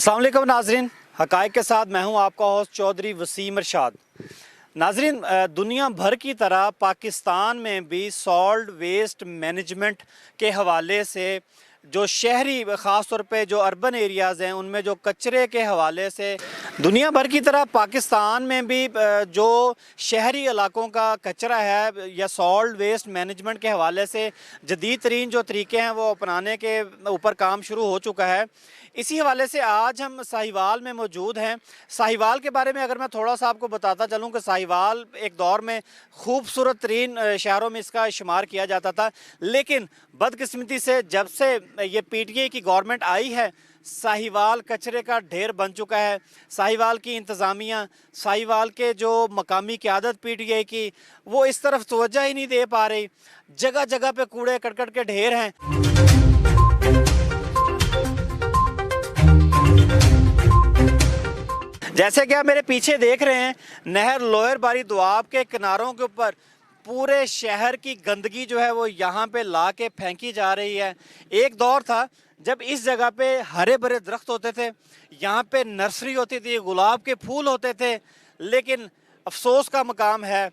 अस्सलाम वालेकुम नाजरीन, हक़ाइक़ के साथ मैं हूं आपका होस्ट चौधरी वसीम इरशाद। नाजरीन, दुनिया भर की तरह पाकिस्तान में भी सॉल्ट वेस्ट मैनेजमेंट के हवाले से जो शहरी ख़ास तौर पे जो अर्बन एरियाज़ हैं उनमें जो कचरे के हवाले से दुनिया भर की तरह पाकिस्तान में भी जो शहरी इलाकों का कचरा है या सॉल्ट वेस्ट मैनेजमेंट के हवाले से जदीद तरीन जो तरीके हैं वो अपनाने के ऊपर काम शुरू हो चुका है। इसी हवाले से आज हम साहिवाल में मौजूद हैं। साहिवाल के बारे में अगर मैं थोड़ा सा आपको बताता चलूँ कि साहिवाल एक दौर में खूबसूरत तरीन शहरों में इसका शुमार किया जाता था, लेकिन बदकिस्मती से जब से ये पीटीआई की गवर्नमेंट आई है साहिवाल कचरे का ढेर बन चुका है। साहिवाल की इंतज़ामिया, साहिवाल के जो मकामी क़यादत पीटीआई की, वो इस तरफ तवज्जो ही नहीं दे पा रही। जगह जगह पे कूड़े करकट के ढेर हैं। जैसे कि आप मेरे पीछे देख रहे हैं, नहर लोअर बारी दोआब के किनारों के ऊपर पूरे शहर की गंदगी जो है वो यहाँ पे ला के फेंकी जा रही है। एक दौर था जब इस जगह पे हरे भरे दरख्त होते थे, यहाँ पे नर्सरी होती थी, गुलाब के फूल होते थे, लेकिन अफसोस का मकाम है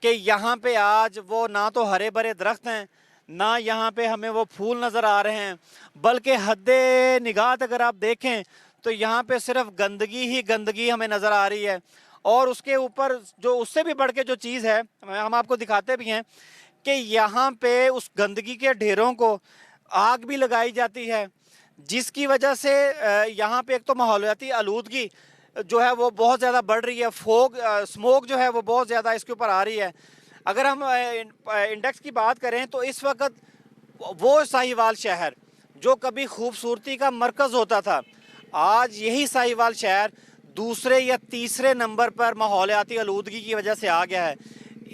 कि यहाँ पे आज वो ना तो हरे भरे दरख्त हैं, ना यहाँ पे हमें वो फूल नज़र आ रहे हैं, बल्कि हद्दे निगाह अगर आप देखें तो यहाँ पे सिर्फ गंदगी ही गंदगी हमें नज़र आ रही है। और उसके ऊपर जो उससे भी बढ़ के जो चीज़ है, हम आपको दिखाते भी हैं कि यहाँ पे उस गंदगी के ढेरों को आग भी लगाई जाती है, जिसकी वजह से यहाँ पे एक तो माहौलियाती आलूदगी जो है वो बहुत ज़्यादा बढ़ रही है। स्मोक जो है वो बहुत ज़्यादा इसके ऊपर आ रही है। अगर हम इंडेक्स की बात करें तो इस वक्त वो साहिवाल शहर जो कभी खूबसूरती का मरकज़ होता था, आज यही साहिवाल शहर दूसरे या तीसरे नंबर पर माहौलियाती आलूदगी की वजह से आ गया है।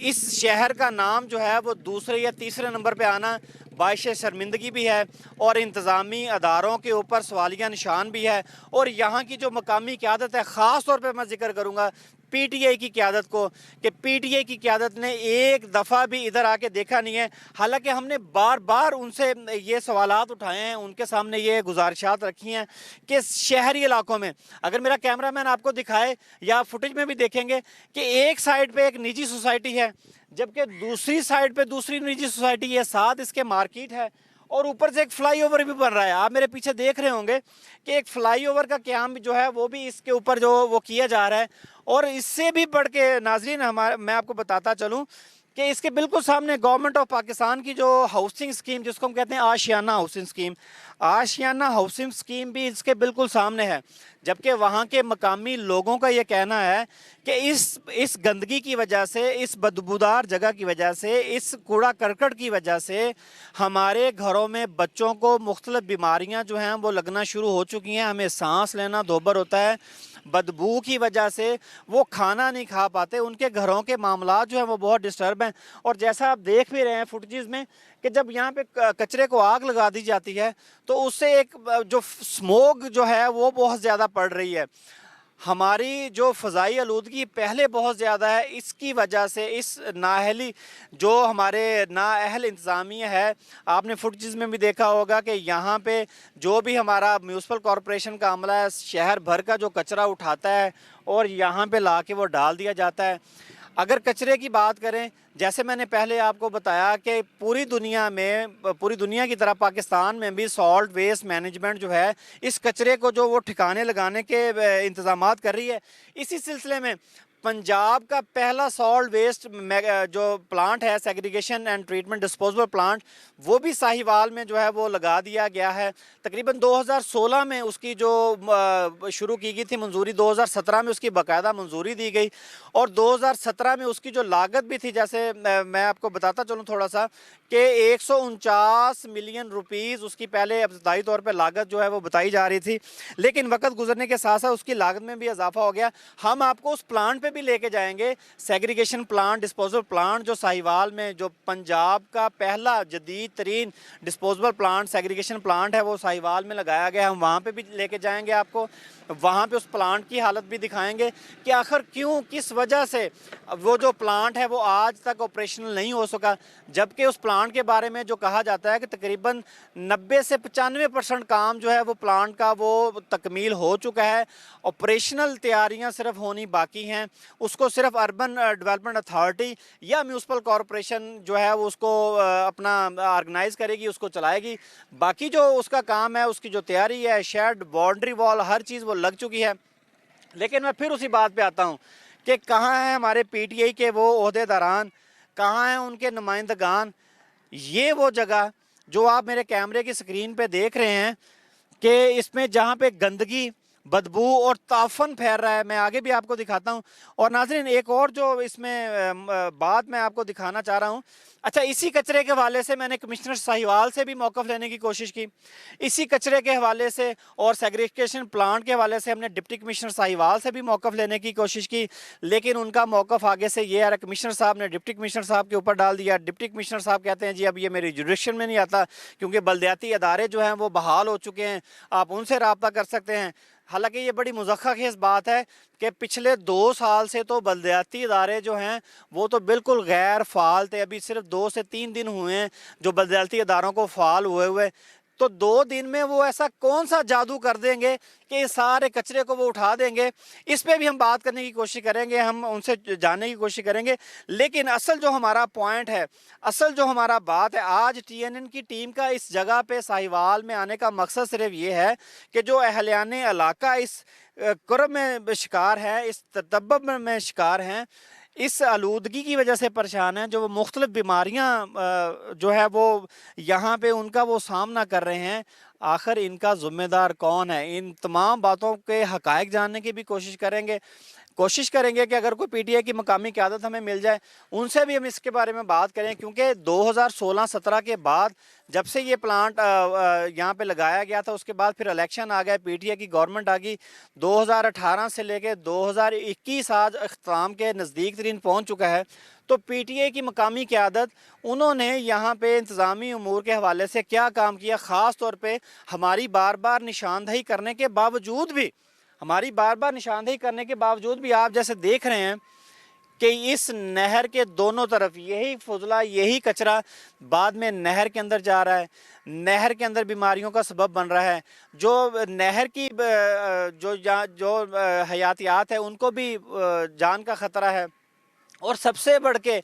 इस शहर का नाम जो है वो दूसरे या तीसरे नंबर पे आना बाइश शर्मिंदगी भी है और इंतज़ामी अदारों के ऊपर सवालिया निशान भी है। और यहाँ की जो मकामी क़यादत है, ख़ास तौर पे मैं जिक्र करूँगा पीटीआई की क़यादत को, कि पीटीआई की क़यादत ने एक दफ़ा भी इधर आके देखा नहीं है। हालांकि हमने बार बार उनसे ये सवालात उठाए हैं, उनके सामने ये गुजारिशात रखी हैं कि शहरी इलाकों में, अगर मेरा कैमरामैन आपको दिखाए या फुटेज में भी देखेंगे कि एक साइड पे एक निजी सोसाइटी है, जबकि दूसरी साइड पे दूसरी निजी सोसाइटी है, साथ इसके मार्केट है और ऊपर से एक फ्लाईओवर भी बन रहा है। आप मेरे पीछे देख रहे होंगे कि एक फ्लाईओवर का क़याम जो है वो भी इसके ऊपर जो वो किया जा रहा है। और इससे भी बढ़ के नाजरीन मैं आपको बताता चलूँ कि इसके बिल्कुल सामने गवर्नमेंट ऑफ पाकिस्तान की जो हाउसिंग स्कीम, जिसको हम कहते हैं आशियाना हाउसिंग स्कीम, आशियाना हाउसिंग स्कीम भी इसके बिल्कुल सामने है। जबकि वहाँ के मकामी लोगों का ये कहना है कि इस गंदगी की वजह से, इस बदबूदार जगह की वजह से, इस कूड़ा करकट की वजह से हमारे घरों में बच्चों को मुख्तलिफ बीमारियाँ जो हैं वो लगना शुरू हो चुकी हैं। हमें सांस लेना दोबर होता है, बदबू की वजह से वो खाना नहीं खा पाते, उनके घरों के मामला जो है वो बहुत डिस्टर्ब हैं। और जैसा आप देख भी रहे हैं फुटेज में कि जब यहाँ पे कचरे को आग लगा दी जाती है तो उससे एक जो स्मोक जो है वो बहुत ज़्यादा पड़ रही है। हमारी जो फ़ज़ाई आलूदगी पहले बहुत ज़्यादा है, इसकी वजह से इस नाअहली जो हमारे नाअहल इंतज़ामिया है, आपने फुटेज में भी देखा होगा कि यहाँ पे जो भी हमारा म्यूनसिपल कॉरपोरेशन का अमला है, शहर भर का जो कचरा उठाता है और यहाँ पे ला के वो डाल दिया जाता है। अगर कचरे की बात करें, जैसे मैंने पहले आपको बताया कि पूरी दुनिया की तरह पाकिस्तान में भी सॉल्ट वेस्ट मैनेजमेंट जो है इस कचरे को जो वो ठिकाने लगाने के इंतज़ामात कर रही है। इसी सिलसिले में पंजाब का पहला सॉल्ट वेस्ट जो प्लांट है, segregation and treatment disposable plant, वो भी साहिवाल में जो है वो लगा दिया गया है। तकरीबन 2016 में उसकी जो शुरू की गई थी मंजूरी, 2017 में उसकी बाकायदा मंजूरी दी गई और 2017 में उसकी जो लागत भी थी, जैसे मैं आपको बताता चलूँ थोड़ा सा, कि 149 मिलियन रुपीज़ उसकी पहले इब्तदाई तौर पर लागत जो है वो बताई जा रही थी, लेकिन वक्त गुजरने के साथ साथ उसकी लागत में भी इजाफा हो गया। हम आपको उस प्लांट पे भी लेके जाएंगे। सेग्रीगेशन प्लांट, डिस्पोजल प्लांट जो साहिवाल में, जो पंजाब का पहला जदीद तरीन डिस्पोजल प्लांट, सेग्रीगेशन प्लांट है, वो साहिवाल में लगाया गया। हम वहाँ पे भी लेके जाएंगे आपको, वहाँ पे उस प्लांट की हालत भी दिखाएंगे कि आखिर क्यों, किस वजह से वो जो प्लांट है वो आज तक ऑपरेशनल नहीं हो सका, जबकि उस प्लांट के बारे में जो कहा जाता है कि तकरीबन 90 से 95% काम जो है वो प्लांट का वो तकमील हो चुका है। ऑपरेशनल तैयारियां सिर्फ होनी बाकी हैं, उसको सिर्फ अर्बन डेवलपमेंट अथॉरिटी या म्यूनसिपल कॉरपोरेशन जो है वो उसको अपना ऑर्गेनाइज करेगी, उसको चलाएगी। बाकी जो उसका काम है, उसकी जो तैयारी है, शेड, बाउंड्री वॉल, हर चीज़ वो लग चुकी है। लेकिन मैं फिर उसी बात पे आता हूँ कि कहाँ हैं हमारे पीटीआई के वो ओहदेदारान, कहाँ हैं उनके नुमाइंदगान। ये वो जगह जो आप मेरे कैमरे की स्क्रीन पे देख रहे हैं कि इसमें जहाँ पे गंदगी, बदबू और ताफन फैल रहा है, मैं आगे भी आपको दिखाता हूँ। और नाज़रीन, एक और जो इसमें बात मैं आपको दिखाना चाह रहा हूँ। अच्छा, इसी कचरे के हवाले से मैंने कमिश्नर साहिवाल से भी मौक़िफ़ लेने की कोशिश की। इसी कचरे के हवाले से और सेग्रीगेशन प्लांट के हवाले से हमने डिप्टी कमिश्नर साहिवाल से भी मौक़िफ़ लेने की कोशिश की, लेकिन उनका मौक़िफ़ आगे से ये आ रहा, कमिश्नर साहब ने डिप्टी कमिश्नर साहब के ऊपर डाल दिया। डिप्टी कमिश्नर साहब कहते हैं जी अब ये मेरी जुरिडिक्शन में नहीं आता, क्योंकि बलदियाती अदारे जो हैं वो बहाल हो चुके हैं, आप उनसे रब्ता कर सकते हैं। हालांकि ये बड़ी मुज़क्क़र बात है कि पिछले 2 साल से तो बलदियाती इदारे जो हैं वो तो बिल्कुल गैर फ़ाल थे। अभी सिर्फ 2 से 3 दिन हुए हैं जो बलदियाती इदारों को फ़ाल हुए। तो 2 दिन में वो ऐसा कौन सा जादू कर देंगे कि इस सारे कचरे को वो उठा देंगे। इस पे भी हम बात करने की कोशिश करेंगे, हम उनसे जानने की कोशिश करेंगे। लेकिन असल जो हमारा पॉइंट है, असल जो हमारा बात है, आज TNN की टीम का इस जगह पे साहिवाल में आने का मकसद सिर्फ ये है कि जो अहलियाने इलाका इस कर्ब में शिकार है, इस तदब्बुब में शिकार हैं, इस आलूदगी की वजह से परेशान हैं, जो वो मुख्तलिफ बीमारियां जो है वो यहाँ पे उनका वो सामना कर रहे हैं, आखिर इनका ज़िम्मेदार कौन है। इन तमाम बातों के हक़ाइक़ जानने की भी कोशिश करेंगे कि अगर कोई पीटीआई की मकामी क़यादत हमें मिल जाए, उनसे भी हम इसके बारे में बात करें। क्योंकि 2016-17 के बाद जब से ये प्लांट यहाँ पे लगाया गया था, उसके बाद फिर इलेक्शन आ गए, पीटीआई की गवर्नमेंट आ गई। 2018 से लेके 2021 आज अख्ताम के नज़दीक तरीन पहुँच चुका है। तो पीटीआई की मकामी क़यादत, उन्होंने यहाँ पे इंतज़ामी उमूर के हवाले से क्या काम किया, ख़ास तौर पर हमारी बार बार निशानदही करने के बावजूद भी, आप जैसे देख रहे हैं कि इस नहर के दोनों तरफ यही फुजला, यही कचरा बाद में नहर के अंदर जा रहा है, नहर के अंदर बीमारियों का सबब बन रहा है। जो नहर की जो हयातियात है उनको भी जान का ख़तरा है। और सबसे बढ़ के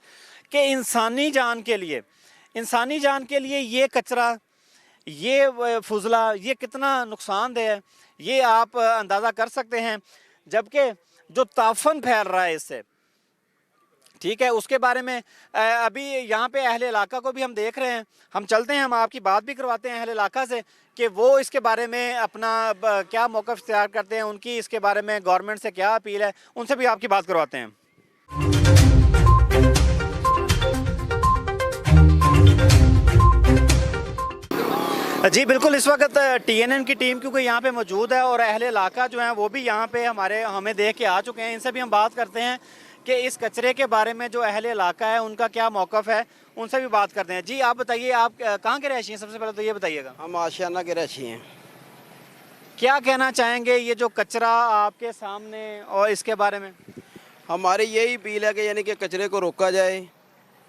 कि इंसानी जान के लिए ये कचरा, ये फुजला, ये कितना नुकसानदेह है, ये आप अंदाज़ा कर सकते हैं। जबकि जो ताफन फैल रहा है इससे, ठीक है, उसके बारे में अभी यहाँ पे अहले इलाका को भी हम देख रहे हैं। हम चलते हैं, हम आपकी बात भी करवाते हैं अहले इलाका से कि वो इसके बारे में अपना क्या मौक़िफ़ इख्तियार करते हैं, उनकी इसके बारे में गवर्नमेंट से क्या अपील है, उनसे भी आपकी बात करवाते हैं। जी बिल्कुल, इस वक्त TNN की टीम क्योंकि यहाँ पे मौजूद है और अहले इलाका जो हैं वो भी यहाँ पे हमें देख के आ चुके हैं। इनसे भी हम बात करते हैं कि इस कचरे के बारे में जो अहले इलाका है उनका क्या मौक़िफ़ है, उनसे भी बात करते हैं। जी आप बताइए, आप कहाँ के रहशी हैं? सबसे पहले तो ये बताइएगा। हम आशियाना के रहशी हैं। क्या कहना चाहेंगे ये जो कचरा आपके सामने और इसके बारे में? हमारी यही अपील है कि यानी कि कचरे को रोका जाए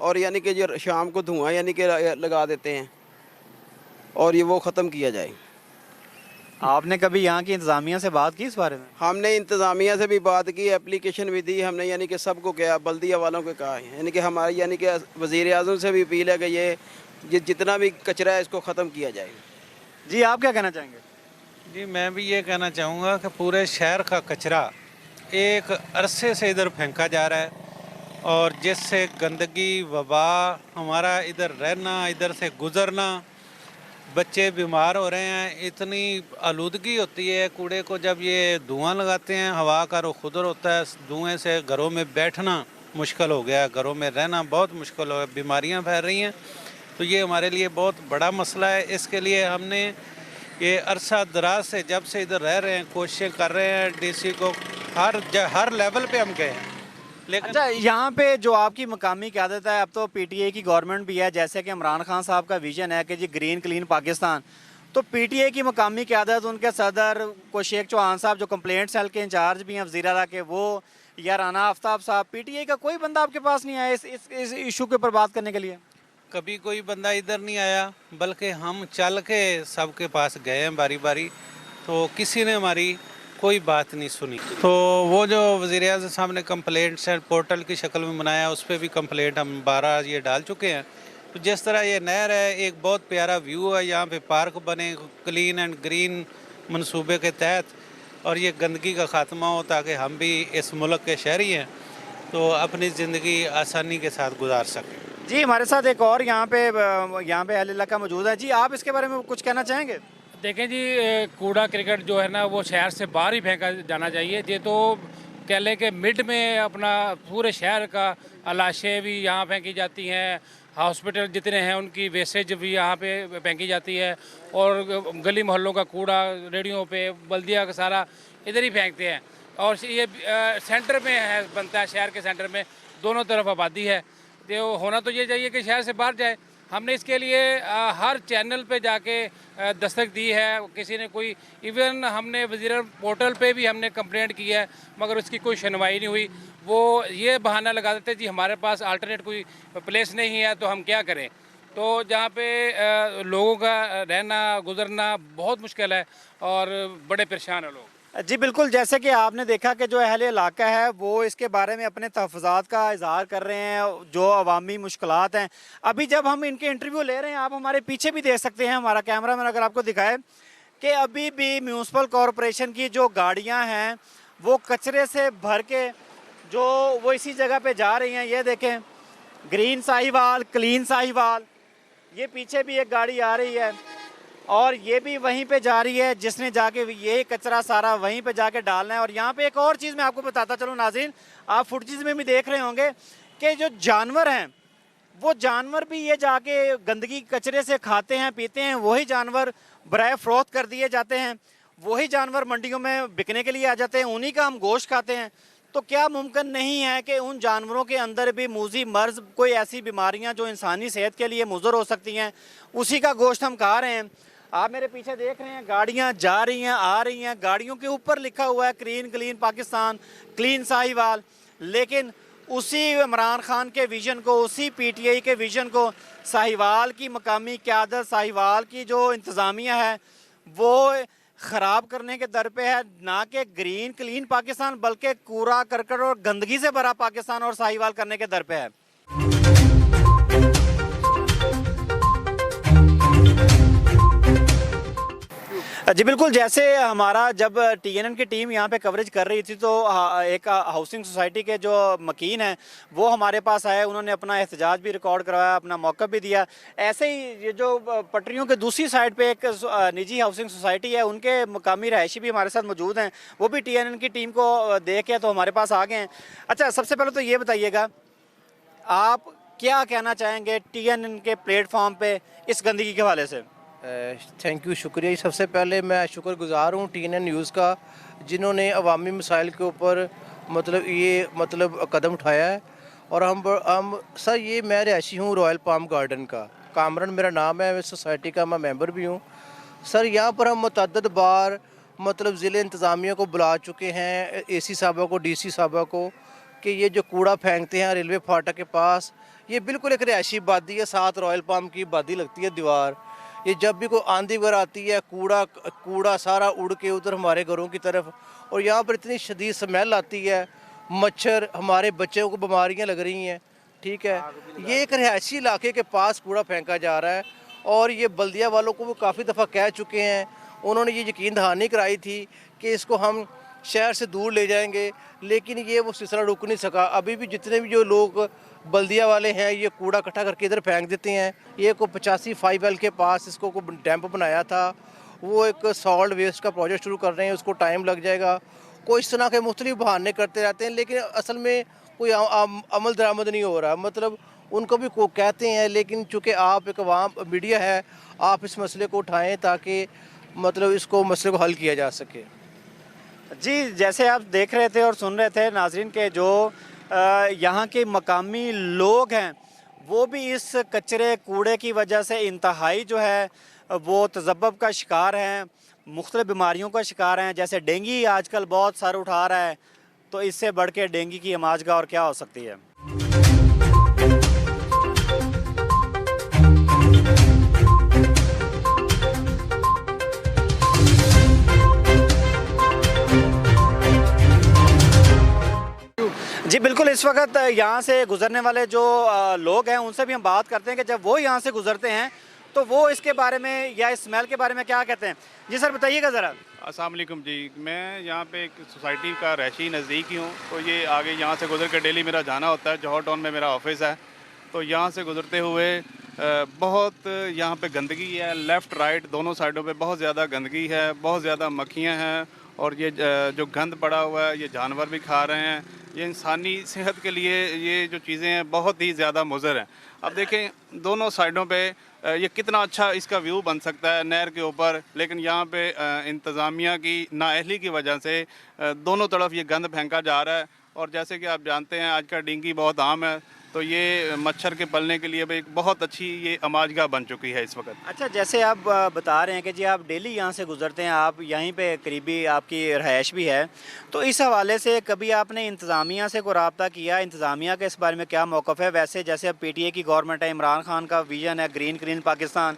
और यानी कि जो शाम को धुआं यानी कि लगा देते हैं और ये वो ख़त्म किया जाए। आपने कभी यहाँ की इंतज़ामिया से बात की इस बारे में? हमने इंतज़ामिया से भी बात की, एप्लीकेशन भी दी हमने, यानी कि सबको क्या, बल्दिया वालों को कहा है, यानी कि हमारी यानी कि वज़ीर-ए-आज़म से भी अपील है कि ये जितना भी कचरा है इसको ख़त्म किया जाए। जी आप क्या कहना चाहेंगे? जी मैं भी ये कहना चाहूँगा कि पूरे शहर का कचरा एक अरसे से इधर फेंका जा रहा है और जिससे गंदगी, वबा, हमारा इधर रहना, इधर से गुज़रना, बच्चे बीमार हो रहे हैं। इतनी आलूदगी होती है कूड़े को, जब ये धुआं लगाते हैं, हवा का रुख उधर होता है, धुएं से घरों में बैठना मुश्किल हो गया, घरों में रहना बहुत मुश्किल हो गया, बीमारियां फैल रही हैं। तो ये हमारे लिए बहुत बड़ा मसला है। इसके लिए हमने ये अरसा दराज से जब से इधर रह रहे हैं कोशिशें कर रहे हैं, DC को हर लेवल पे हम गए हैं, लेकिन अच्छा, यहाँ पे जो आपकी मकामी क़यादत है, अब तो पीटीआई की गवर्नमेंट भी है, जैसे कि इमरान खान साहब का विजन है कि जी ग्रीन क्लीन पाकिस्तान, तो पीटीआई की मकामी क़यादत, उनके सदर को शेख चौहान साहब जो कंप्लेंट सेल के इंचार्ज भी हैं वज़ीर आला के, वो या राना आफ्ताब साहब, पीटीआई का कोई बंदा आपके पास नहीं आया इस इशू के ऊपर बात करने के लिए? कभी कोई बंदा इधर नहीं आया, बल्कि हम चल के सबके पास गए हैं बारी बारी, तो किसी ने हमारी कोई बात नहीं सुनी। तो वो जो वज़ीर आज़म साहब ने कंप्लेंट सेल पोर्टल की शक्ल में बनाया, उस पर भी कंप्लेंट हम 12 ये डाल चुके हैं। तो जिस तरह ये नहर है, एक बहुत प्यारा व्यू है, यहाँ पे पार्क बने क्लीन एंड ग्रीन मंसूबे के तहत, और ये गंदगी का ख़ात्मा हो ताकि हम भी इस मुल्क के शहरी हैं तो अपनी ज़िंदगी आसानी के साथ गुजार सकें। जी, हमारे साथ एक और यहाँ पे अहले इलाका मौजूद है। जी, आप इसके बारे में कुछ कहना चाहेंगे? देखें जी, कूड़ा क्रिकेट जो है ना वो शहर से बाहर ही फेंका जाना चाहिए। ये तो कह लें कि मिड में अपना पूरे शहर का लाशें भी यहाँ फेंकी जाती हैं, हॉस्पिटल जितने हैं उनकी वेस्टेज भी यहाँ पे फेंकी जाती है, और गली मोहल्लों का कूड़ा रेडियो पे बल्दिया का सारा इधर ही फेंकते हैं। और ये सेंटर में है, बनता है शहर के सेंटर में, दोनों तरफ आबादी है। तो होना तो ये चाहिए कि शहर से बाहर जाए। हमने इसके लिए हर चैनल पे जाके दस्तक दी है, किसी ने कोई, इवन हमने वज़ीर पोर्टल पे भी हमने कंप्लेंट की है, मगर उसकी कोई सुनवाई नहीं हुई। वो ये बहाना लगा देते जी हमारे पास अल्टरनेट कोई प्लेस नहीं है तो हम क्या करें। तो जहाँ पे लोगों का रहना गुजरना बहुत मुश्किल है और बड़े परेशान हैं लोग। जी बिल्कुल, जैसे कि आपने देखा कि जो अहले इलाका है वो इसके बारे में अपने तहफ़्फ़ुज़ात का इज़हार कर रहे हैं, जो अवामी मुश्किलात हैं। अभी जब हम इनके इंटरव्यू ले रहे हैं, आप हमारे पीछे भी देख सकते हैं, हमारा कैमरामैन अगर आपको दिखाए, कि अभी भी म्यूनसिपल कॉरपोरेशन की जो गाड़ियां हैं वो कचरे से भर के जो वो इसी जगह पे जा रही हैं। ये देखें, ग्रीन साहिवाल, क्लीन साहिवाल, ये पीछे भी एक गाड़ी आ रही है और ये भी वहीं पे जा रही है, जिसने जाके ये कचरा सारा वहीं पे जाके डालना है। और यहाँ पे एक और चीज़ मैं आपको बताता चलूँ नाज़रीन, आप फुटेज में भी देख रहे होंगे कि जो जानवर हैं वो जानवर भी ये जाके गंदगी कचरे से खाते हैं, पीते हैं। वही जानवर बराए फ़रोख्त कर दिए जाते हैं, वही जानवर मंडियों में बिकने के लिए आ जाते हैं, उन्हीं का हम गोश्त खाते हैं। तो क्या मुमकिन नहीं है कि उन जानवरों के अंदर भी मूजी मर्ज, कोई ऐसी बीमारियां जो इंसानी सेहत के लिए मुज़र हो सकती हैं, उसी का गोश्त हम खा रहे हैं? आप मेरे पीछे देख रहे हैं, गाड़ियां जा रही हैं, आ रही हैं, गाड़ियों के ऊपर लिखा हुआ है clean clean Pakistan, clean Sahiwal, लेकिन उसी इमरान खान के विज़न को, उसी पीटीआई के विज़न को साहिवाल की मकामी क़यादत, साहिवाल की जो इंतज़ामिया है वो ख़राब करने के दर पे है। ना कि ग्रीन क्लीन पाकिस्तान, बल्कि कूड़ा करकट और गंदगी से भरा पाकिस्तान और साहिवाल करने के दर पे है। जी बिल्कुल, जैसे हमारा जब टीएनएन की टीम यहाँ पे कवरेज कर रही थी तो एक हाउसिंग सोसाइटी के जो मकीन हैं वो हमारे पास आए, उन्होंने अपना एहतजाज भी रिकॉर्ड करवाया, अपना मौक़िफ़ भी दिया। ऐसे ही ये जो पटरियों के दूसरी साइड पे एक निजी हाउसिंग सोसाइटी है, उनके मकामी रहायशी भी हमारे साथ मौजूद हैं, वो भी टीएनएन की टीम को देख के तो हमारे पास आ गए हैं। अच्छा, सबसे पहले तो ये बताइएगा, आप क्या कहना चाहेंगे टीएनएन के प्लेटफॉर्म पे इस गंदगी के हवाले से? थैंक यू, शुक्रिया जी। सबसे पहले मैं शुक्रगुज़ार हूँ टीएनएन न्यूज़ का, जिन्होंने अवामी मसाइल के ऊपर कदम उठाया है। और हम सर, ये मैं रहायशी हूँ रॉयल पाम गार्डन का, कामरन मेरा नाम है, मैं सोसाइटी का मैं मेंबर भी हूँ। सर, यहाँ पर हम मुतअद्दिद बार ज़िले इंतज़ामिया को बुला चुके हैं, एसी साहबा को, डीसी साहबा को, कि ये जो कूड़ा फेंकते हैं रेलवे फाटक के पास, ये बिल्कुल एक रहायशी आबादी है, साथ रॉयल पाम की आबादी लगती है दीवार। ये जब भी कोई आंधी वगैरह आती है, कूड़ा सारा उड़ के उधर हमारे घरों की तरफ, और यहाँ पर इतनी शदीद स्मेल आती है, मच्छर, हमारे बच्चों को बीमारियाँ लग रही हैं। ठीक है, ये एक रिहायशी इलाके के पास कूड़ा फेंका जा रहा है, और ये बल्दिया वालों को वो काफ़ी दफ़ा कह चुके हैं। उन्होंने ये यकीन दहानी कराई थी कि इसको हम शहर से दूर ले जाएंगे, लेकिन ये वो सिलसिला रुक नहीं सका। अभी भी जितने भी जो लोग बल्दिया वाले हैं ये कूड़ा इकट्ठा करके इधर फेंक देते हैं। ये को 85 5L के पास इसको को डैम्प बनाया था, वो एक सॉल्ट वेस्ट का प्रोजेक्ट शुरू कर रहे हैं, उसको टाइम लग जाएगा। कोई इस तरह के मुख्तलिफ बहाने करते रहते हैं, लेकिन असल में कोई अमल दरामद नहीं हो रहा। उनको भी को कहते हैं, लेकिन चूँकि आप एक अवाम मीडिया है, आप इस मसले को उठाएँ ताकि इसको मसले को हल किया जा सके। जी, जैसे आप देख रहे थे और सुन रहे थे नाजरीन के जो यहाँ के मकामी लोग हैं वो भी इस कचरे कूड़े की वजह से इंतहाई जो है वो तजब्बुब का शिकार हैं, मुख्तलिफ बीमारियों का शिकार हैं। जैसे डेंगू आजकल बहुत सर उठा रहा है, तो इससे बढ़ के डेंगू की हमाजगा और क्या हो सकती है। जी बिल्कुल, इस वक्त यहाँ से गुजरने वाले जो लोग हैं उनसे भी हम बात करते हैं कि जब वो यहाँ से गुजरते हैं तो वो इसके बारे में या इस स्मेल के बारे में क्या कहते हैं। जी सर बताइएगा ज़रा। अस्सलाम वालेकुम जी, मैं यहाँ पे एक सोसाइटी का रहायशी नज़दीक ही हूँ, तो ये आगे यहाँ से गुजर कर डेली मेरा जाना होता है। जौहर टाउन में मेरा ऑफिस है, तो यहाँ से गुजरते हुए बहुत यहाँ पे गंदगी है। लेफ़्ट राइट दोनों साइडों पे बहुत ज़्यादा गंदगी है, बहुत ज़्यादा मक्खियाँ हैं और ये जो गंद पड़ा हुआ है ये जानवर भी खा रहे हैं। ये इंसानी सेहत के लिए ये जो चीज़ें हैं बहुत ही ज़्यादा मुज़र हैं। अब देखें दोनों साइडों पे ये कितना अच्छा इसका व्यू बन सकता है नहर के ऊपर, लेकिन यहाँ पे इंतज़ामिया की नाअहली की वजह से दोनों तरफ ये गंद फेंका जा रहा है। और जैसे कि आप जानते हैं आजकल डेंगू बहुत आम है, तो ये मच्छर के पलने के लिए भी एक बहुत अच्छी ये अमाजगा बन चुकी है इस वक्त। अच्छा, जैसे आप बता रहे हैं कि जी आप डेली यहाँ से गुजरते हैं, आप यहीं पे करीबी आपकी रहायश भी है, तो इस हवाले से कभी आपने इंतज़ामिया से कोई रब्ता किया? इंतज़ामिया के इस बारे में क्या मौक़िफ़ है? वैसे जैसे अब PTI की गवर्नमेंट है, इमरान खान का विज़न है green clean Pakistan,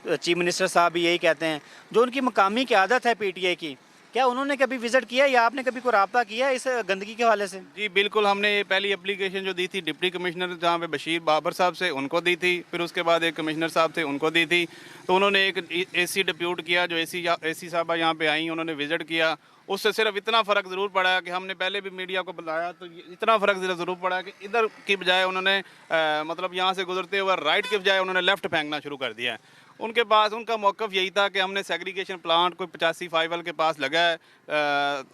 chief minister साहब भी यही कहते हैं, जो उनकी मकामी क़यादत है PTI की, क्या उन्होंने कभी विज़िट किया या आपने कभी कोई रब्ता किया इस गंदगी के हवाले से? जी बिल्कुल, हमने ये पहली एप्लीकेशन जो दी थी डिप्टी कमिश्नर जहाँ पे बशीर बाबर साहब से उनको दी थी, फिर उसके बाद एक कमिश्नर साहब थे उनको दी थी। तो उन्होंने एक AC डिप्यूट किया, जो AC साहबा यहाँ पे आई, उन्होंने विज़िट किया। उससे सिर्फ इतना फ़र्क ज़रूर पड़ा है कि हमने पहले भी मीडिया को बुलाया, तो इतना फ़र्क ज़रूर पड़ा कि इधर की बजाय उन्होंने मतलब यहाँ से गुजरते हुए राइट के बजाय उन्होंने लेफ़्ट फेंकना शुरू कर दिया है। उनके पास उनका मौक़िफ़ यही था कि हमने सेग्रीगेशन प्लांट कोई 85 फाइवल के पास लगा है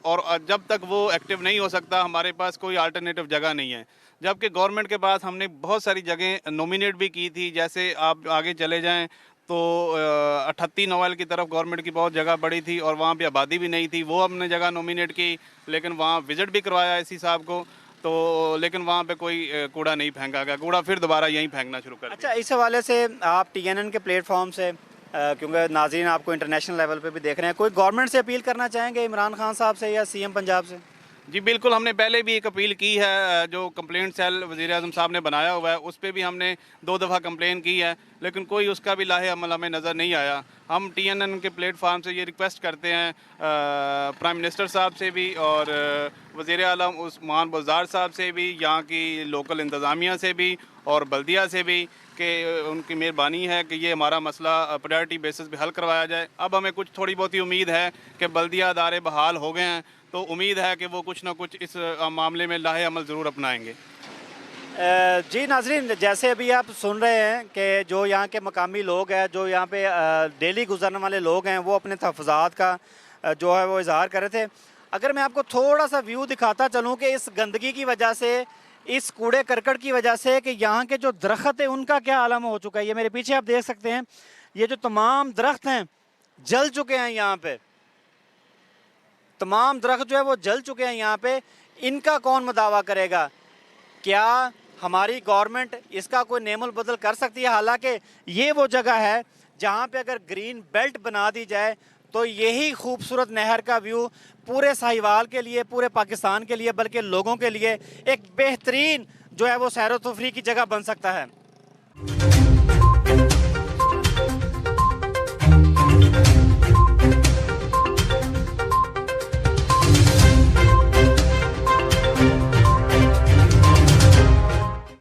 और जब तक वो एक्टिव नहीं हो सकता हमारे पास कोई अल्टरनेटिव जगह नहीं है। जबकि गवर्नमेंट के पास हमने बहुत सारी जगह नॉमिनेट भी की थी, जैसे आप आगे चले जाएं तो 38 नोवेल की तरफ गवर्नमेंट की बहुत जगह पड़ी थी और वहाँ पे आबादी भी नहीं थी, वो हमने जगह नॉमिनेट की, लेकिन वहाँ विज़िट भी करवाया AC साहब को, तो लेकिन वहाँ पे कोई कूड़ा नहीं फेंका गया। कूड़ा फिर दोबारा यहीं फेंकना शुरू कर दिया। अच्छा, इस हवाले से आप TNN के प्लेटफॉर्म से क्योंकि नाज़रीन आपको इंटरनेशनल लेवल पे भी देख रहे हैं, कोई गवर्नमेंट से अपील करना चाहेंगे इमरान खान साहब से या CM पंजाब से? जी बिल्कुल, हमने पहले भी एक अपील की है, जो कंप्लेंट सेल वज़ीर-ए-आज़म साहब ने बनाया हुआ है उस पर भी हमने 2 दफ़ा कंप्लेन की है, लेकिन कोई उसका भी लाहे अमल हमें नज़र नहीं आया। हम TNN के प्लेटफार्म से ये रिक्वेस्ट करते हैं प्राइम मिनिस्टर साहब से भी और वज़ीर-ए-आलम उस्मान बुज़दार साहब से भी, यहाँ की लोकल इंतज़ामिया से भी और बल्दिया से भी, कि उनकी मेहरबानी है कि ये हमारा मसला प्रायोरिटी बेसिस पे हल करवाया जाए। अब हमें कुछ थोड़ी बहुत ही उम्मीद है कि बल्दिया अदारे बहाल हो गए हैं, तो उम्मीद है कि वो कुछ ना कुछ इस मामले में लाहे अमल ज़रूर अपनाएंगे। जी नाज़रीन, जैसे अभी आप सुन रहे हैं कि जो यहाँ के मकामी लोग हैं, जो यहाँ पे डेली गुजरने वाले लोग हैं, वो अपने तहफ़्फ़ुज़ात का जो है वो इज़हार कर रहे थे। अगर मैं आपको थोड़ा सा व्यू दिखाता चलूँ कि इस गंदगी की वजह से, इस कूड़े करकट की वजह से कि यहाँ के जो दरख्त है उनका क्या आलम हो चुका है। ये मेरे पीछे आप देख सकते हैं, ये जो तमाम दरख्त हैं जल चुके हैं यहाँ पे, तमाम दरख्त जो है वो जल चुके हैं यहाँ पे। इनका कौन मुदावा करेगा? क्या हमारी गवर्नमेंट इसका कोई नेमुल बदल कर सकती है? हालांकि ये वो जगह है जहाँ पे अगर ग्रीन बेल्ट बना दी जाए तो यही खूबसूरत नहर का व्यू पूरे साहिवाल के लिए, पूरे पाकिस्तान के लिए, बल्कि लोगों के लिए एक बेहतरीन जो है वो सैर तफरी की जगह बन सकता है।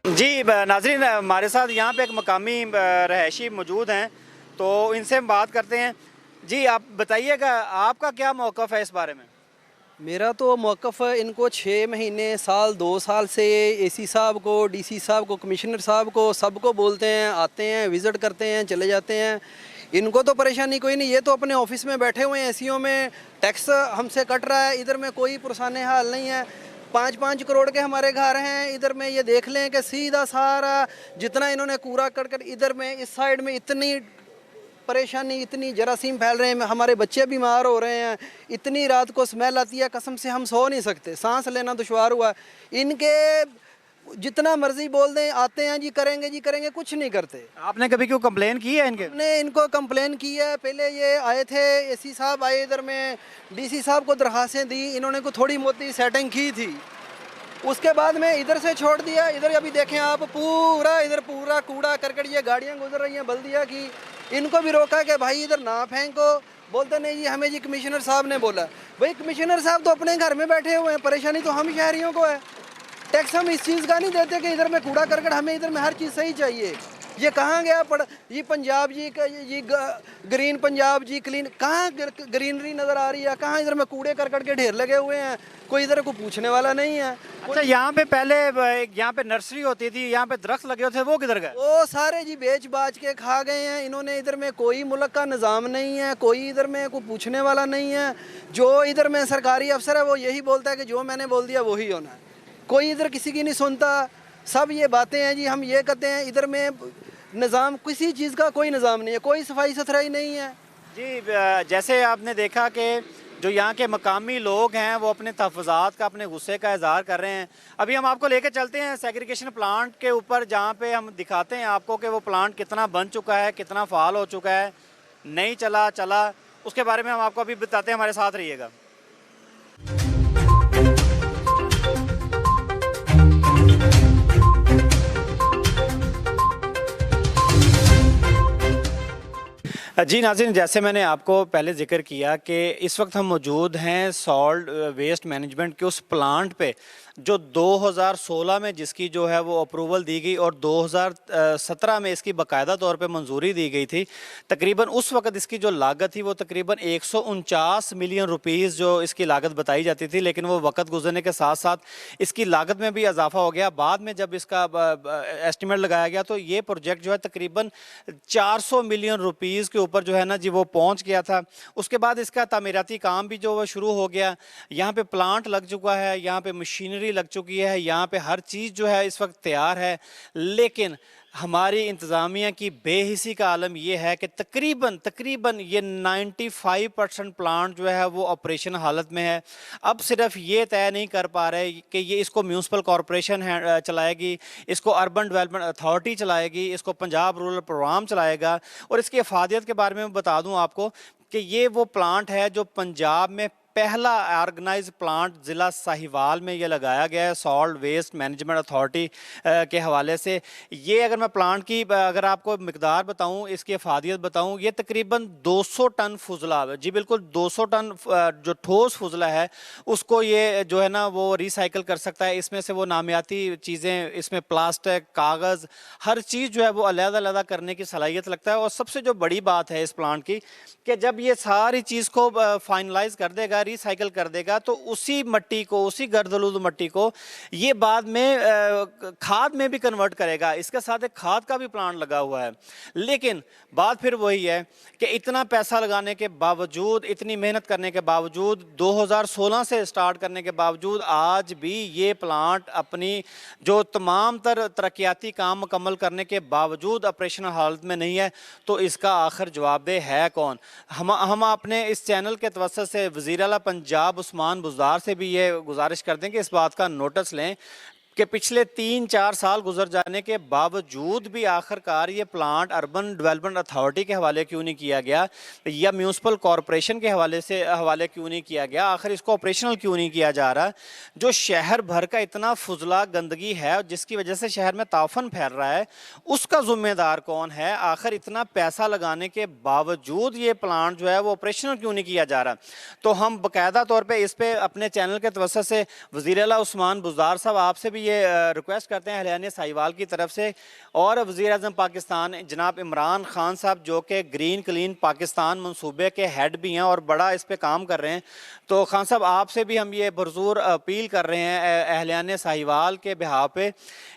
जी नाज़रीन, हमारे साथ यहाँ पे एक मकामी रहायशी मौजूद हैं, तो इनसे हम बात करते हैं। जी आप बताइएगा, आपका क्या मौक़िफ़ है इस बारे में? मेरा तो मौक़िफ़ इनको 6 महीने, साल, 2 साल से AC साहब को, DC साहब को, कमिश्नर साहब को, सबको बोलते हैं, आते हैं, विज़िट करते हैं, चले जाते हैं। इनको तो परेशानी कोई नहीं, ये तो अपने ऑफिस में बैठे हुए हैं, ACO में टैक्स हमसे कट रहा है, इधर में कोई पुरसाने हाल नहीं है। 5-5 करोड़ के हमारे घर हैं, इधर में ये देख लें कि सीधा सारा जितना इन्होंने कूड़ा कर इधर में इस साइड में इतनी परेशानी, इतनी जरासीम फैल रहे हैं, हमारे बच्चे बीमार हो रहे हैं, इतनी रात को स्मेल आती है, कसम से हम सो नहीं सकते, सांस लेना दुश्वार हुआ। इनके जितना मर्जी बोल दें, आते हैं जी करेंगे, कुछ नहीं करते। आपने कभी क्यों कंप्लेन की है इनके? हमने इनको कंप्लेन की है, पहले ये आए थे, एसी साहब आए इधर में, डीसी साहब को दरखास्तें दी, इन्होंने को थोड़ी मोटी सेटिंग की थी, उसके बाद में इधर से छोड़ दिया। इधर अभी देखें आप, पूरा कूड़ा करकट, ये गाड़ियाँ गुजर रही हैं बल्दिया की, इनको भी रोका कि भाई इधर ना फेंको, बोलते नहीं जी हमें जी कमिश्नर साहब ने बोला। भाई कमिश्नर साहब तो अपने घर में बैठे हुए हैं, परेशानी तो हम शहरियों को है। टैक्स हम इस चीज़ का नहीं देते कि इधर में कूड़ा करकट, हमें इधर में हर चीज़ सही चाहिए। ये कहाँ गया ये पंजाब जी का, ये ग्रीन पंजाब जी क्लीन, कहाँ ग्रीनरी नज़र आ रही है? कहाँ इधर में कूड़े करकट के ढेर लगे हुए हैं, कोई इधर को पूछने वाला नहीं है। अच्छा, यहाँ पे पहले यहाँ पे नर्सरी होती थी, यहाँ पे दरख्त लगे होते, वो किधर गए? वो सारे जी बेच बाच के खा गए हैं इन्होंने। इधर में कोई मुल्क का निज़ाम नहीं है, कोई इधर में कोई पूछने वाला नहीं है। जो इधर में सरकारी अफसर है वो यही बोलता है कि जो मैंने बोल दिया वही होना है, कोई इधर किसी की नहीं सुनता। सब ये बातें हैं जी, हम ये कहते हैं इधर में निज़ाम, किसी चीज़ का कोई निज़ाम नहीं है, कोई सफाई सुथराई नहीं है जी। जैसे आपने देखा कि जो यहाँ के मकामी लोग हैं वो अपने तहफ़्फ़ुज़ात का, अपने गुस्से का इज़हार कर रहे हैं। अभी हम आपको लेकर चलते हैं सेग्रीगेशन प्लांट के ऊपर, जहाँ पे हम दिखाते हैं आपको कि वो प्लांट कितना बन चुका है, कितना फ़ाल हो चुका है, नहीं चला, उसके बारे में हम आपको अभी बताते हैं, हमारे साथ रहिएगा। जी नाज़रीन, जैसे मैंने आपको पहले जिक्र किया कि इस वक्त हम मौजूद हैं सॉल्ट वेस्ट मैनेजमेंट के उस प्लांट पे जो 2016 में जिसकी जो है वो अप्रूवल दी गई और 2017 में इसकी बाकायदा तौर पे मंजूरी दी गई थी। तकरीबन उस वक्त इसकी जो लागत थी वो तकरीबन 149 मिलियन रुपीस जो इसकी लागत बताई जाती थी, लेकिन वो वक्त गुजरने के साथ साथ इसकी लागत में भी इजाफा हो गया। बाद में जब इसका एस्टिमेट लगाया गया तो ये प्रोजेक्ट जो है तकरीबन 400 मिलियन रुपीस के ऊपर जो है ना जी वो पहुंच गया था। उसके बाद इसका तामीराती काम भी जो वो शुरू हो गया। यहाँ पे प्लांट लग चुका है, यहाँ पे मशीनरी लग चुकी है, यहाँ पे हर चीज़ जो है इस वक्त तैयार है, लेकिन हमारी इंतज़ामिया की बेहिसी का आलम यह है कि तकरीबन ये 95% प्लांट जो है वो ऑपरेशन हालत में है। अब सिर्फ ये तय नहीं कर पा रहे कि ये इसको म्यूनसिपल कॉरपोरेशन चलाएगी, इसको अर्बन डेवलपमेंट अथॉरिटी चलाएगी, इसको पंजाब रूरल प्रोग्राम चलाएगा। और इसकी अफादियत के बारे में बता दूं आपको कि ये वो प्लांट है जो पंजाब में पहला ऑर्गेनाइज प्लांट ज़िला साहिवाल में ये लगाया गया है सॉल्ट वेस्ट मैनेजमेंट अथॉरिटी के हवाले से। ये अगर मैं प्लांट की अगर आपको मिकदार बताऊं, इसकी अफादियत बताऊं, ये तकरीबन 200 टन फुजला, जी बिल्कुल 200 टन जो ठोस फुजला है उसको ये जो है ना वो रिसाइकिल कर सकता है। इसमें से वो नामियाती चीज़ें, इसमें प्लास्टिक, कागज़, हर चीज़ जो है वो अलग-अलग करने की सलाहियत लगता है। और सबसे जो बड़ी बात है इस प्लांट की कि जब ये सारी चीज़ को फाइनलाइज कर देगा, रिसाइकिल कर देगा, तो उसी मट्टी को, उसी गर्दलूद मट्टी को ये बाद में खाद में भी कन्वर्ट करेगा। इसके साथ एक खाद का भी प्लांट लगा हुआ है। लेकिन बात फिर वही है कि इतना पैसा लगाने के बावजूद, इतनी मेहनत करने के बावजूद, 2016 से स्टार्ट करने के बावजूद आज भी ये प्लांट अपनी जो तमाम तरक्याती काम मुकम्मल करने के बावजूद ऑपरेशनल हालत में नहीं है। तो इसका आखिर जवाबदेह है कौन? हम अपने इस चैनल के तवज्जुह से वज़ीर आला पंजाब उस्मान बुज़दार से भी ये गुजारिश करते हैं कि इस बात का नोटिस लें कि पिछले 3-4 साल गुजर जाने के बावजूद भी आखिरकार ये प्लांट अर्बन डेवलपमेंट अथॉरिटी के हवाले क्यों नहीं किया गया या म्यूनसिपल कॉरपोरेशन के हवाले क्यों नहीं किया गया? आखिर इसको ऑपरेशनल क्यों नहीं किया जा रहा? जो शहर भर का इतना फुजला गंदगी है जिसकी वजह से शहर में ताफन फैल रहा है, उसका ज़िम्मेदार कौन है? आखिर इतना पैसा लगाने के बावजूद ये प्लांट जो है वो ऑपरेशनल क्यों नहीं किया जा रहा? तो हम बाकायदा तौर पर इस पर अपने चैनल के तवज्जुह से वज़ीर आला उस्मान बुज़दार साहब आपसे भी ये रिक्वेस्ट करते हैं अहलियाने साहिवाल की तरफ से, और वज़ीर आज़म पाकिस्तान जनाब इमरान खान साहब जो कि ग्रीन क्लीन पाकिस्तान मंसूबे के हेड भी हैं और बड़ा इस पे काम कर रहे हैं। तो खान साहब आपसे भी हम ये भरपूर अपील कर रहे हैं अहलियाने साहिवाल के बिहाफ पे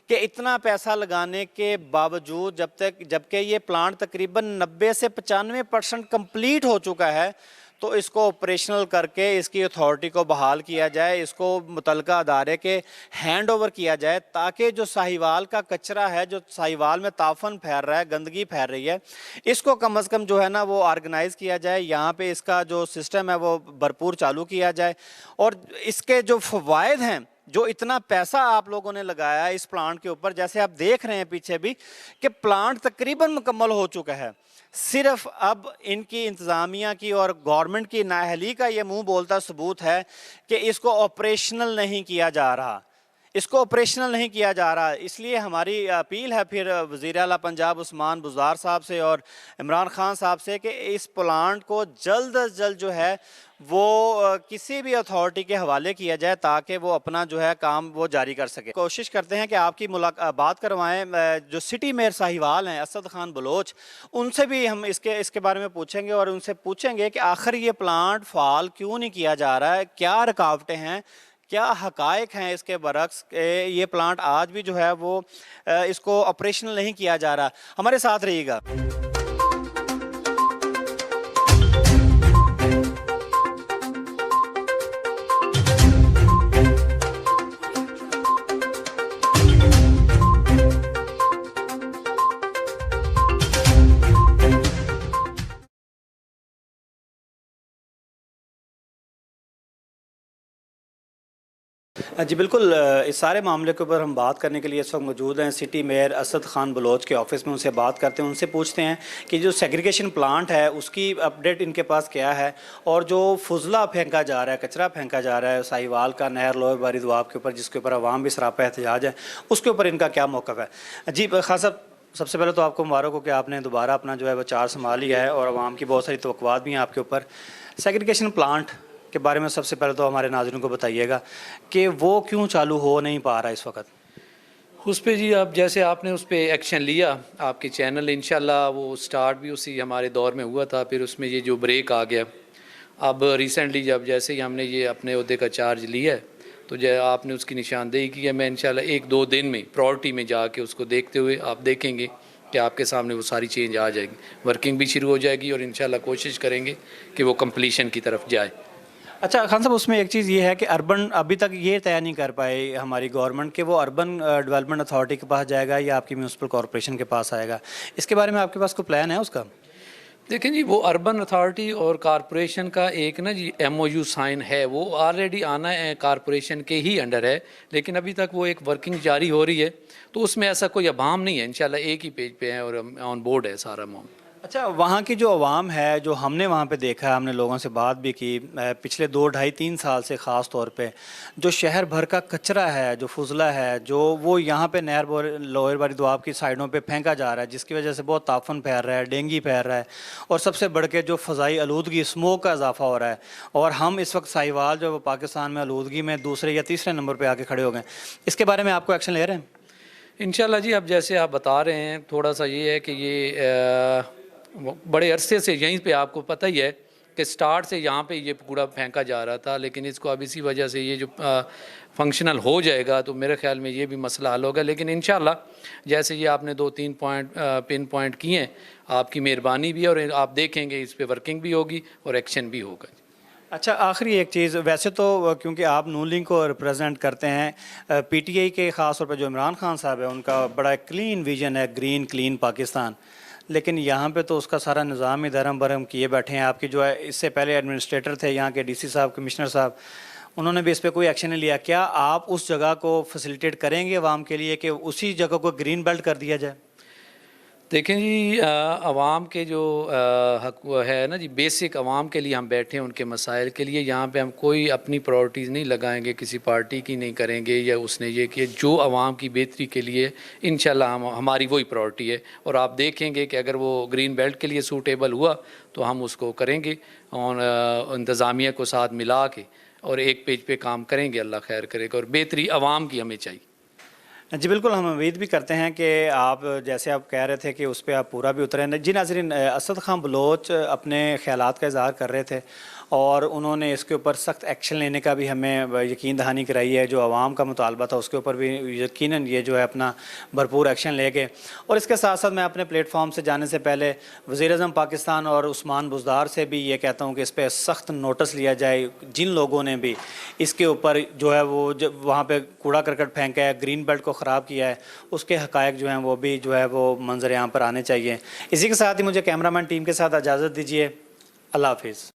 कि इतना पैसा लगाने के बावजूद जबकि ये प्लांट तकरीबन 90 से 95% कंप्लीट हो चुका है, तो इसको ऑपरेशनल करके इसकी अथॉरिटी को बहाल किया जाए, इसको मुतलका अदारे के हैंड ओवर किया जाए, ताकि जो साहिवाल का कचरा है, जो साहिवाल में ताफन फैल रहा है, गंदगी फैल रही है, इसको कम अज़ कम जो है ना वो ऑर्गेनाइज किया जाए, यहाँ पे इसका जो सिस्टम है वो भरपूर चालू किया जाए। और इसके जो फ़वाइद हैं जो इतना पैसा आप लोगों ने लगाया है इस प्लांट के ऊपर, जैसे आप देख रहे हैं पीछे भी कि प्लांट तकरीबन मुकम्मल हो चुका है, सिर्फ अब इनकी इंतज़ामिया की और गवर्नमेंट की नाअहली का ये मुंह बोलता सबूत है कि इसको ऑपरेशनल नहीं किया जा रहा, इसको ऑपरेशनल नहीं किया जा रहा। इसलिए हमारी अपील है फिर वज़ीर आला पंजाब उस्मान बुज़दार साहब से और इमरान खान साहब से कि इस प्लांट को जल्द अज जल्द जो है वो किसी भी अथॉरिटी के हवाले किया जाए ताकि वो अपना जो है काम वो जारी कर सके। कोशिश करते हैं कि आपकी बात करवाएं जो सिटी मेयर साहिवाल हैं असद खान बलोच, उनसे भी हम इसके बारे में पूछेंगे और उनसे पूछेंगे कि आखिर ये प्लांट फ़ाल क्यों नहीं किया जा रहा है, क्या रुकावटें हैं, क्या हकायक हैं इसके बरक्स ये प्लांट आज भी जो है वो इसको ऑपरेशनल नहीं किया जा रहा। हमारे साथ रहिएगा। जी बिल्कुल, इस सारे मामले के ऊपर हम बात करने के लिए इस वक्त मौजूद हैं सिटी मेयर असद खान बलोच के ऑफिस में। उनसे बात करते हैं, उनसे पूछते हैं कि जो सेग्रीगेशन प्लांट है उसकी अपडेट इनके पास क्या है और जो फुजला फेंका जा रहा है, कचरा फेंका जा रहा है साहिवाल का नहर लोअर बारी दुआब के ऊपर, जिसके ऊपर अवाम भी सरापा एहतजाज है, उसके ऊपर इनका क्या मौक़िफ़ है। जी खान साहब, सबसे पहले तो आपको मुबारक हो कि आपने दोबारा अपना जो है वो चार्ज संभाल लिया है और आवाम की बहुत सारी तवक्कुआत भी हैं आपके ऊपर। सेग्रीगेशन प्लांट के बारे में सबसे पहले तो हमारे नाज़रीन को बताइएगा कि वो क्यों चालू हो नहीं पा रहा इस वक्त। उस पर जी अब जैसे आपने उस पर एक्शन लिया, आपके चैनल इंशाल्लाह वो स्टार्ट भी उसी हमारे दौर में हुआ था, फिर उसमें ये जो ब्रेक आ गया। अब रिसेंटली जब जैसे ही हमने ये अपने अहदे का चार्ज लिया है तो जो आपने उसकी निशानदेही की है, मैं इंशाल्लाह 1-2 दिन में प्रायोरिटी में जाके उसको देखते हुए आप देखेंगे कि आपके सामने वो सारी चेंज आ जाएगी, वर्किंग भी शुरू हो जाएगी और इंशाल्लाह कोशिश करेंगे कि वो कंप्लीशन की तरफ जाए। अच्छा खान साहब, उसमें एक चीज़ ये है कि अर्बन अभी तक ये तय नहीं कर पाए हमारी गवर्नमेंट कि वो अर्बन डेवलपमेंट अथॉरिटी के पास जाएगा या आपकी म्यूनसिपल कॉर्पोरेशन के पास आएगा। इसके बारे में आपके पास कोई प्लान है उसका? देखें जी, वो अर्बन अथॉरिटी और कारपोरेशन का एक ना जी MOU साइन है, वो ऑलरेडी आना है कारपोरेशन के ही अंडर है, लेकिन अभी तक वो एक वर्किंग जारी हो रही है, तो उसमें ऐसा कोई अभाम नहीं है। इंशाल्लाह एक ही पेज पे है और ऑन बोर्ड है सारा मामला। अच्छा, वहाँ की जो अवाम है, जो हमने वहाँ पे देखा है, हमने लोगों से बात भी की पिछले 2, 2.5, 3 साल से ख़ास तौर पे, जो शहर भर का कचरा है, जो फुजला है, जो वो यहाँ पे नहर लोअर बारी दुआब की साइडों पे फेंका जा रहा है, जिसकी वजह से बहुत ताफन फैल रहा है, डेंगू फैल रहा है और सबसे बढ़ के जो फ़ज़ाई आलूदगी, स्मोक का इजाफा हो रहा है। और हम इस वक्त साहिवाल जो पाकिस्तान में आलूदगी में दूसरे या तीसरे नंबर पर आके खड़े हो गए। इसके बारे में आपको एक्शन ले रहे हैं? इंशाल्लाह जी, अब जैसे आप बता रहे हैं, थोड़ा सा ये है कि ये बड़े अरसे से यहीं पे आपको पता ही है कि स्टार्ट से यहाँ पे ये कूड़ा फेंका जा रहा था, लेकिन इसको अब इसी वजह से ये जो फंक्शनल हो जाएगा तो मेरे ख्याल में ये भी मसला हल होगा। लेकिन इंशाल्लाह जैसे ये आपने 2-3 पॉइंट पिन पॉइंट किए हैं, आपकी मेहरबानी भी है और आप देखेंगे इस पर वर्किंग भी होगी और एक्शन भी होगा। अच्छा, आखिरी एक चीज़, वैसे तो क्योंकि आप नून लीग को रिप्रेजेंट करते हैं, PTI के ख़ास तौर पर जो इमरान खान साहब है उनका बड़ा क्लीन विजन है, ग्रीन क्लीन पाकिस्तान, लेकिन यहाँ पे तो उसका सारा निज़ाम ही धर्म भरम किए बैठे हैं। आपकी जो है इससे पहले एडमिनिस्ट्रेटर थे यहाँ के DC साहब, कमिश्नर साहब, उन्होंने भी इस पर कोई एक्शन नहीं लिया। क्या आप उस जगह को फैसिलिटेट करेंगे आवाम के लिए कि उसी जगह को ग्रीन बेल्ट कर दिया जाए? देखें जी, आवाम के जो हक है ना जी, बेसिक आवाम के लिए हम बैठे हैं, उनके मसाइल के लिए। यहाँ पे हम कोई अपनी प्रायोरिटीज़ नहीं लगाएंगे, किसी पार्टी की नहीं करेंगे या उसने ये किया, जो आवाम की बेहतरी के लिए इंशाल्लाह हमारी वही प्रायोरिटी है। और आप देखेंगे कि अगर वो ग्रीन बेल्ट के लिए सूटेबल हुआ तो हम उसको करेंगे और इंतज़ामिया को साथ मिला के और एक पेज पे काम करेंगे। अल्लाह खैर करेगा और बेहतरी आवाम की हमें चाहिए। जी बिल्कुल, हम उम्मीद भी करते हैं कि आप जैसे आप कह रहे थे कि उस पर आप पूरा भी उतरें। जी नाज़रीन, असद खान बलोच अपने ख़यालात का इज़हार कर रहे थे और उन्होंने इसके ऊपर सख्त एक्शन लेने का भी हमें यकीन दहानी कराई है। जो आवाम का मुतालबा था उसके ऊपर भी यकीनन ये जो है अपना भरपूर एक्शन लेंगे। और इसके साथ साथ मैं अपने प्लेटफॉर्म से जाने से पहले वज़ीर-ए-आज़म पाकिस्तान और उस्मान बुज़दार से भी ये कहता हूँ कि इस पर सख्त नोटिस लिया जाए। जिन लोगों ने भी इसके ऊपर जो है वो जब वहाँ पर कूड़ा करकट फेंका है, ग्रीन बेल्ट को ख़राब किया है, उसके हक़ायक़ जो हैं वो भी जो है वो मंजर यहाँ पर आने चाहिए। इसी के साथ ही मुझे कैमरामैन टीम के साथ इजाज़त दीजिए। अल्लाह हाफ़िज़।